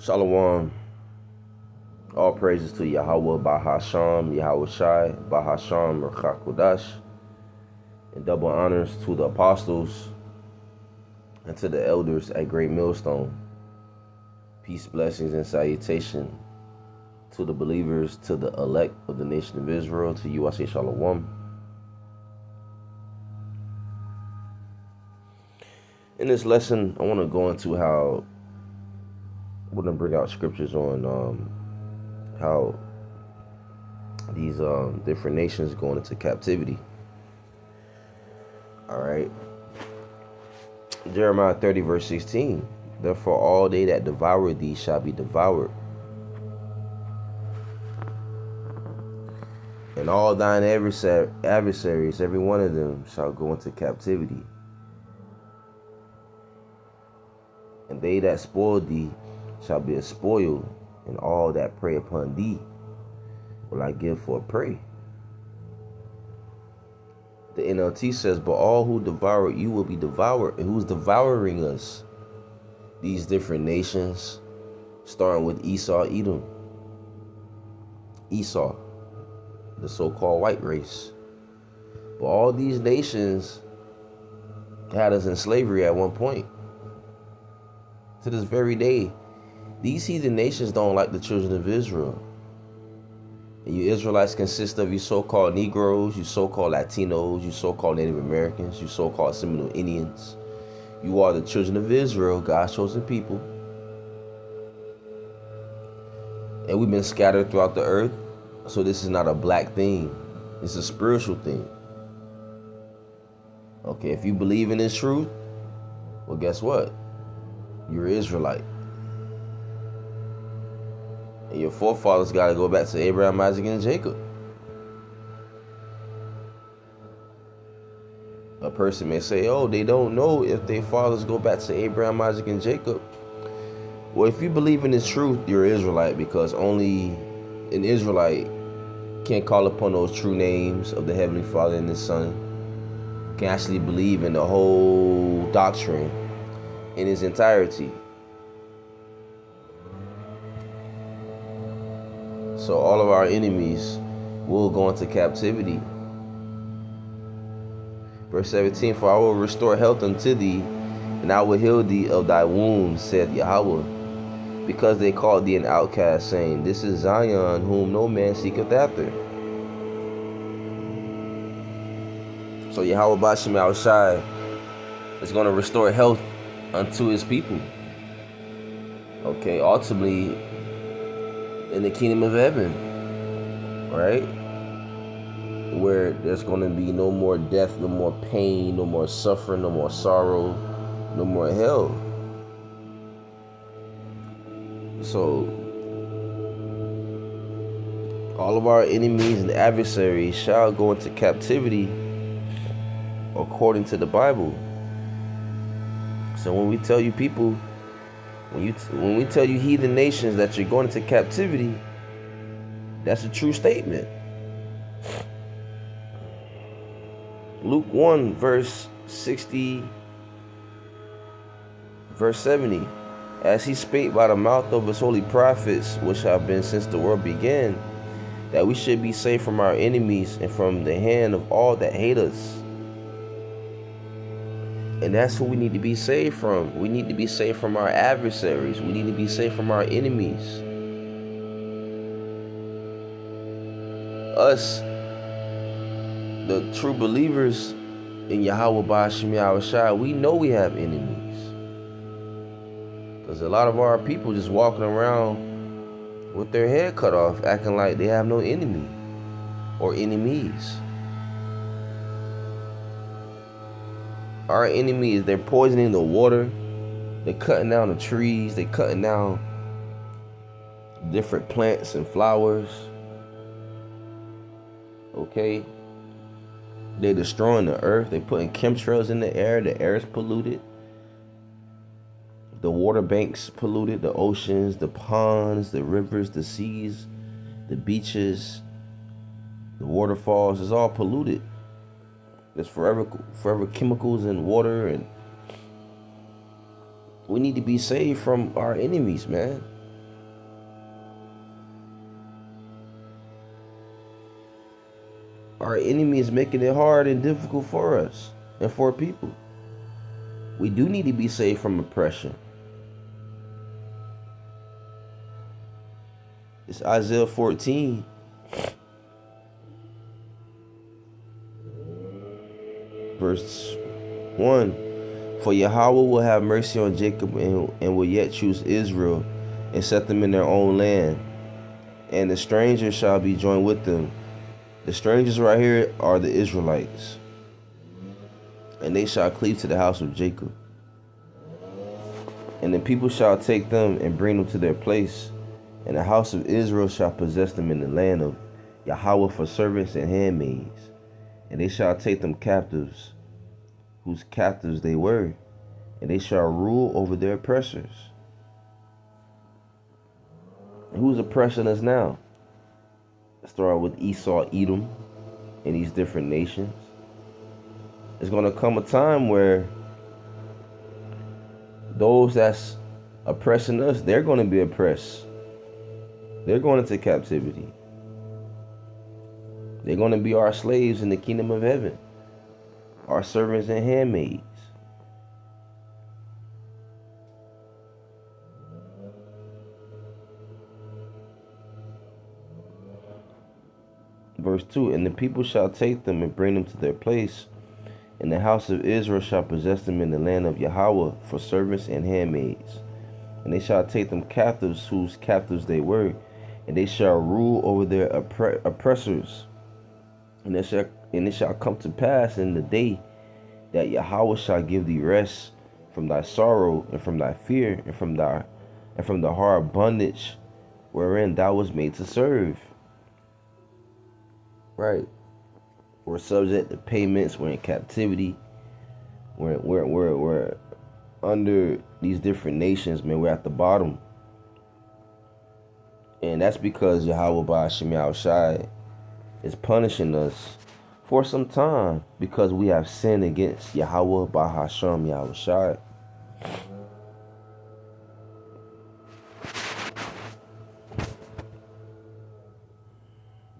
Shalom. All praises to Yahweh Bahasham, Yahweh Shai, Bahasham, Rachakodash, and double honors to the apostles and to the elders at Great Millstone. Peace, blessings, and salutation to the believers, to the elect of the nation of Israel. To you I say Shalom. In this lesson, I want to go into how I want to bring out scriptures on how these different nations going into captivity. All right. Jeremiah 30 verse 16. Therefore all they that devour thee shall be devoured, and all thine adversaries, every one of them, shall go into captivity. And they that spoil thee shall be a spoil, and all that prey upon thee will I give for a prey. The NLT says, but all who devour you will be devoured. And who's devouring us? These different nations, starting with Esau, Edom. Esau, the so-called white race. But all these nations had us in slavery at one point. To this very day, these heathen nations don't like the children of Israel. And you Israelites consist of you so-called Negroes, you so-called Latinos, you so-called Native Americans, you so-called Seminole Indians. You are the children of Israel, God's chosen people. And we've been scattered throughout the earth. So this is not a black thing. It's a spiritual thing. Okay, if you believe in this truth, well, guess what? You're an Israelite. And your forefathers got to go back to Abraham, Isaac, and Jacob. A person may say, oh, they don't know if their fathers go back to Abraham, Isaac, and Jacob. Well, if you believe in this truth, you're an Israelite, because only an Israelite can call upon those true names of the Heavenly Father and His Son, can actually believe in the whole doctrine in its entirety. So all of our enemies will go into captivity. Verse 17, for I will restore health unto thee, and I will heal thee of thy wounds, saith Yahweh. Because they called thee an outcast, saying, this is Zion, whom no man seeketh after. So Yahweh Bashem Yahushai is going to restore health unto his people. Okay, ultimately in the kingdom of heaven, right? Where there's going to be no more death, no more pain, no more suffering, no more sorrow, no more hell. So all of our enemies and adversaries shall go into captivity according to the Bible. So when we tell you people, when we tell you heathen nations that you're going into captivity, that's a true statement. Luke 1 verse 60, verse 70. As he spake by the mouth of his holy prophets, which have been since the world began, that we should be saved from our enemies and from the hand of all that hate us. And that's who we need to be saved from. We need to be saved from our adversaries. We need to be saved from our enemies. Us, the true believers in Yahweh Ba'ashem Yahushai, we know we have enemies. Because a lot of our people just walking around with their head cut off, acting like they have no enemy or enemies. Our enemies, they're poisoning the water. They're cutting down the trees. They're cutting down different plants and flowers. Okay? They're destroying the earth. They're putting chemtrails in the air. The air is polluted. The water banks polluted. The oceans, the ponds, the rivers, the seas, the beaches, the waterfalls is all polluted. There's forever chemicals in water, and we need to be saved from our enemies, man. our enemy is making it hard and difficult for us and for people. We do need to be saved from oppression. It's Isaiah 14. Verse 1. For Yahweh will have mercy on Jacob and will yet choose Israel and set them in their own land. And the strangers shall be joined with them. The strangers right here are the Israelites. And they shall cleave to the house of Jacob. And the people shall take them and bring them to their place. And the house of Israel shall possess them in the land of Yahweh for servants and handmaids. And they shall take them captives, whose captives they were, and they shall rule over their oppressors. And who's oppressing us now? Let's start with Esau, Edom, and these different nations. There's going to come a time where those that's oppressing us, they're going to be oppressed. They're going into captivity. They're going to be our slaves in the kingdom of heaven, our servants and handmaids. Verse 2, and the people shall take them and bring them to their place, and the house of Israel shall possess them in the land of Yahweh for servants and handmaids. And they shall take them captives, whose captives they were, and they shall rule over their oppressors. And it shall come to pass in the day that Yahweh shall give thee rest from thy sorrow and from thy fear and from the hard bondage wherein thou was made to serve. Right. We're subject to payments. We're in captivity. We're under these different nations, man. We're at the bottom. And that's because Yahweh Ba'ashem Yahushai is punishing us for some time because we have sinned against Yahweh Ba'ashem Yahushai.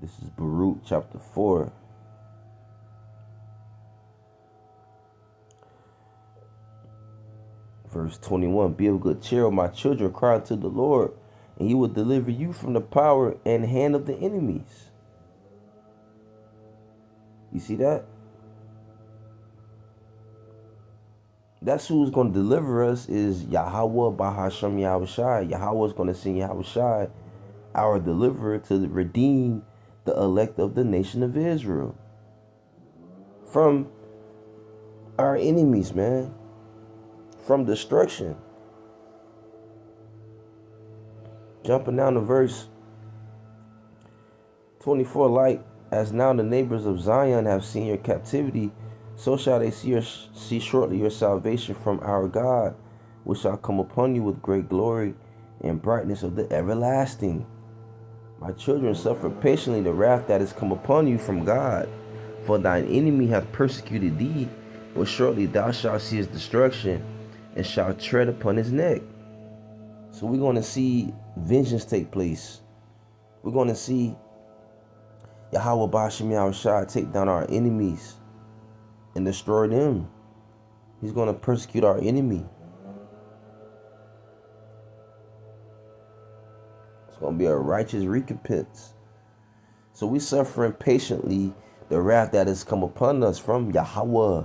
This is Baruch chapter 4. Verse 21. Be of good cheer, my children, cry unto the Lord, and he will deliver you from the power and hand of the enemies. You see that? That's who's going to deliver us is Yahweh Ba'ashem Yahushai. Yahweh is going to send Yahushai, our deliverer, to redeem the elect of the nation of Israel from our enemies, man, from destruction. Jumping down to verse 24, like as now the neighbors of Zion have seen your captivity, so shall they see shortly your salvation from our God, which shall come upon you with great glory and brightness of the everlasting. My children, suffer patiently the wrath that is come upon you from God, for thine enemy hath persecuted thee, but shortly thou shalt see his destruction, and shalt tread upon his neck. So we're going to see vengeance take place. We're going to see Yahweh Ba'ashem Yahushai take down our enemies and destroy them. He's going to persecute our enemy. It's going to be a righteous recompense. So we suffering patiently the wrath that has come upon us from Yahweh.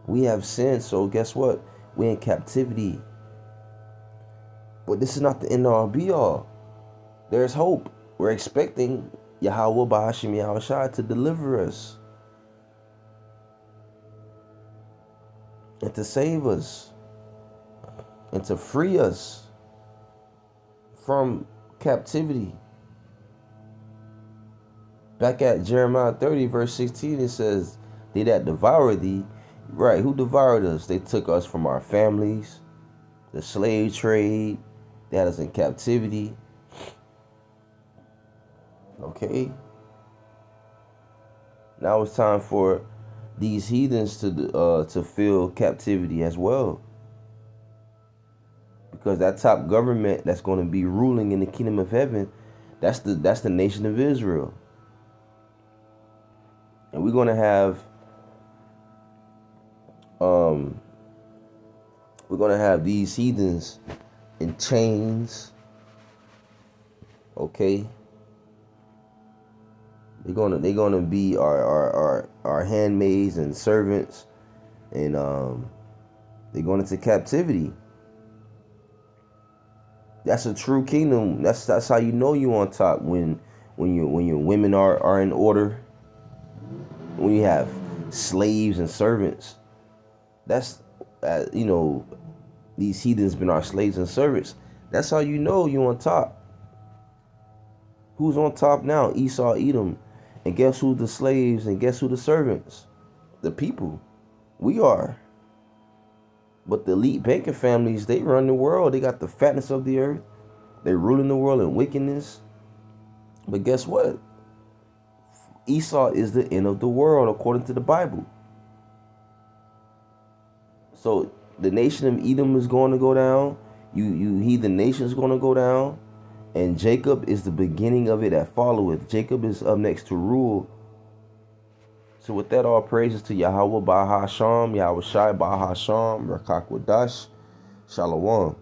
We have sinned, so guess what? We're in captivity. But this is not the end all be all. There's hope. We're expecting Yahweh Ba'ashem Yahushai to deliver us and to save us and to free us from captivity. Back at Jeremiah 30 verse 16, it says, they that devour thee. Right, who devoured us? They took us from our families, the slave trade, they had us in captivity. Okay. Now it's time for these heathens to feel captivity as well. Because that top government that's going to be ruling in the kingdom of heaven, that's the nation of Israel. And we're gonna have these heathens in chains. Okay, they're gonna be our handmaids and servants, and they're going into captivity. That's a true kingdom. That's how you know you on top, when your women are in order, when you have slaves and servants. That's these heathens been our slaves and servants. That's how you know you on top. Who's on top now? Esau, Edom. And guess who the slaves and guess who the servants? The people. We are. But the elite banking families, they run the world. They got the fatness of the earth. They're ruling the world in wickedness. But guess what? Esau is the end of the world according to the Bible. So the nation of Edom is going to go down. You heathen nation is going to go down. And Jacob is the beginning of it that followeth. Jacob is up next to rule. So with that, all praises to Yahweh Bahasham, Yahweh Shai Bahasham, Rakak Wadash, Shalom.